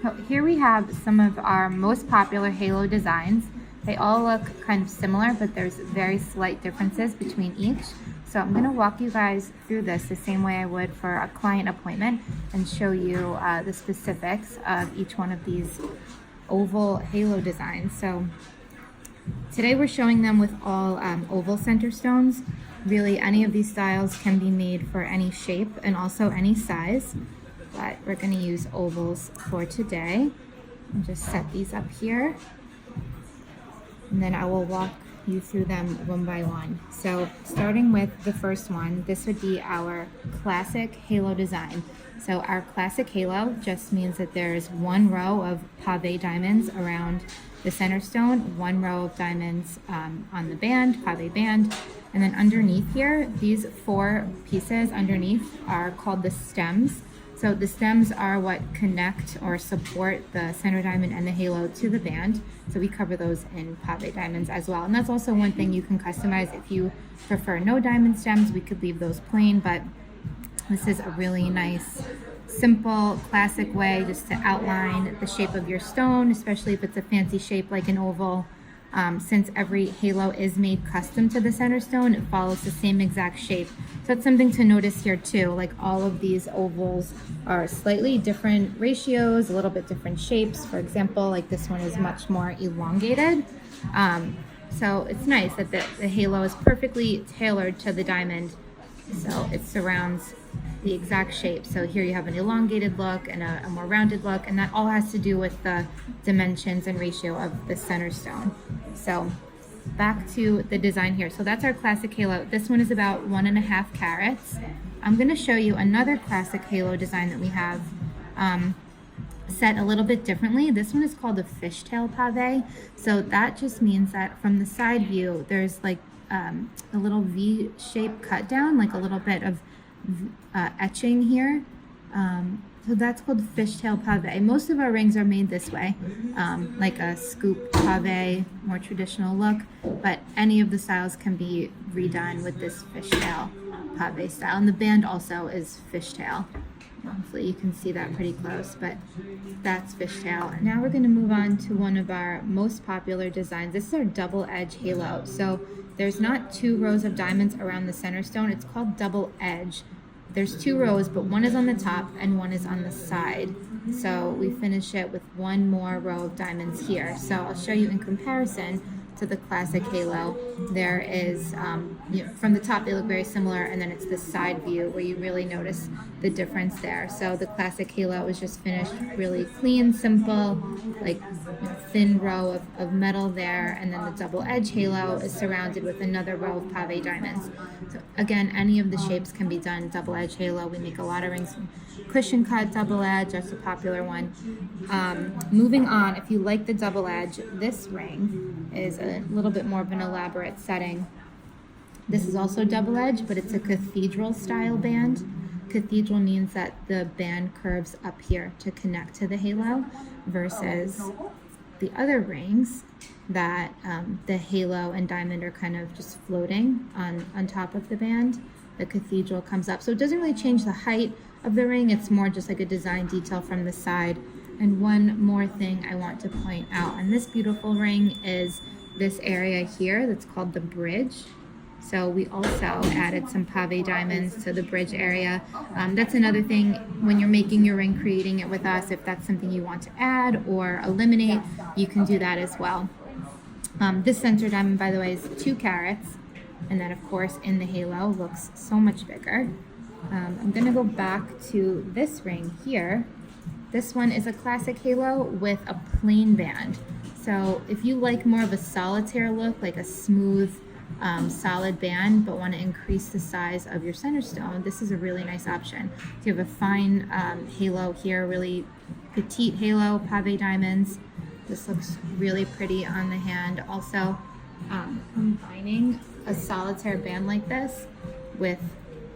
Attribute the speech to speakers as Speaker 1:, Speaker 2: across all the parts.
Speaker 1: So here we have some of our most popular halo designs. They all look kind of similar, but there's very slight differences between each. So I'm going to walk you guys through this the same way I would for a client appointment and show you the specifics of each one of these oval halo designs. So today we're showing them with all oval center stones. Really, any of these styles can be made for any shape and also any size, but we're going to use ovals for today. I'll just set these up here, and then I will walk you through them one by one. So starting with the first one, this would be our classic halo design. So our classic halo just means that there's one row of pave diamonds around the center stone, one row of diamonds on the band, pave band, and then underneath here, these four pieces underneath are called the stems. So the stems are what connect or support the center diamond and the halo to the band. So we cover those in pave diamonds as well. And that's also one thing you can customize. If you prefer no diamond stems, we could leave those plain, but this is a really nice, simple, classic way just to outline the shape of your stone, especially if it's a fancy shape like an oval. Since every halo is made custom to the center stone, it follows the same exact shape. So it's something to notice here too, like all of these ovals are slightly different ratios, a little bit different shapes. For example, like this one is much more elongated. So it's nice that the halo is perfectly tailored to the diamond, so it surrounds the exact shape. So here you have an elongated look and a more rounded look, and that all has to do with the dimensions and ratio of the center stone. So back to the design here. So that's our classic halo. This one is about 1.5 carats. I'm going to show you another classic halo design that we have set a little bit differently. This one is called a fishtail pave. So that just means that from the side view, there's like a little V-shaped cut down, like a little bit of etching here. So that's called fishtail pave. Most of our rings are made this way, like a scoop pave, more traditional look, but any of the styles can be redone with this fishtail pave style. And the band also is fishtail. Hopefully you can see that pretty close, but that's fishtail. Now we're going to move on to one of our most popular designs. This is our double edge halo. So there's not 2 rows of diamonds around the center stone. It's called double edge. There's 2 rows, but one is on the top and one is on the side. So we finish it with one more row of diamonds here. So I'll show you in comparison to the classic halo. There is, from the top they look very similar, and then it's the side view where you really notice the difference there. So the classic halo is just finished really clean, simple, like thin row of metal there, and then the double edge halo is surrounded with another row of pave diamonds. So again, any of the shapes can be done double edge halo. We make a lot of rings cushion cut double edge, that's a popular one. Moving on, if you like the double edge, this ring is a little bit more of an elaborate setting. This is also double edge, but it's a cathedral style band. Cathedral means that the band curves up here to connect to the halo, versus the other rings that the halo and diamond are kind of just floating on top of the band. The cathedral comes up, so it doesn't really change the height of the ring. It's more just like a design detail from the side. And one more thing I want to point out on this beautiful ring is this area here that's called the bridge. So we also added some pave diamonds to the bridge area. That's another thing when you're making your ring, creating it with us. If that's something you want to add or eliminate, you can do that as well. This center diamond, by the way, is 2 carats. And then of course in the halo looks so much bigger. I'm going to go back to this ring here. This one is a classic halo with a plain band. So if you like more of a solitaire look, like a smooth, solid band, but want to increase the size of your center stone, this is a really nice option. So you have a fine halo here, really petite halo, pave diamonds. This looks really pretty on the hand. Also, combining a solitaire band like this with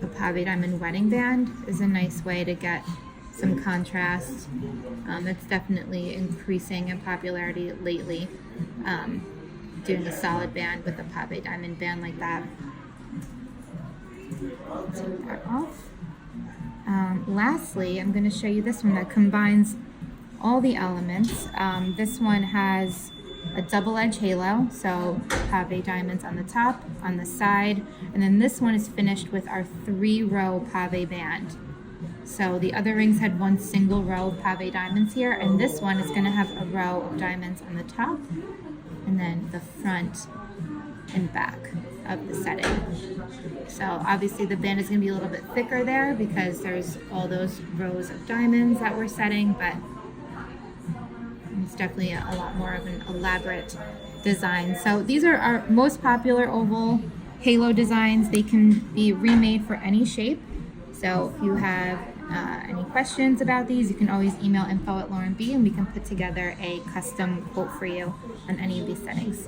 Speaker 1: a pave diamond wedding band is a nice way to get some contrast. It's definitely increasing in popularity lately, doing a solid band with a pave diamond band like that. Take that off. Lastly, I'm going to show you this one that combines all the elements. This one has a double-edged halo, so pave diamonds on the top, on the side, and then this one is finished with our 3-row pave band. So the other rings had one single row of pave diamonds here, and this one is going to have a row of diamonds on the top, and then the front and back of the setting. So obviously the band is going to be a little bit thicker there because there's all those rows of diamonds that we're setting, but it's definitely a lot more of an elaborate design. So these are our most popular oval halo designs. They can be remade for any shape. So if you have any questions about these, you can always email info@laurenb and we can put together a custom quote for you on any of these settings.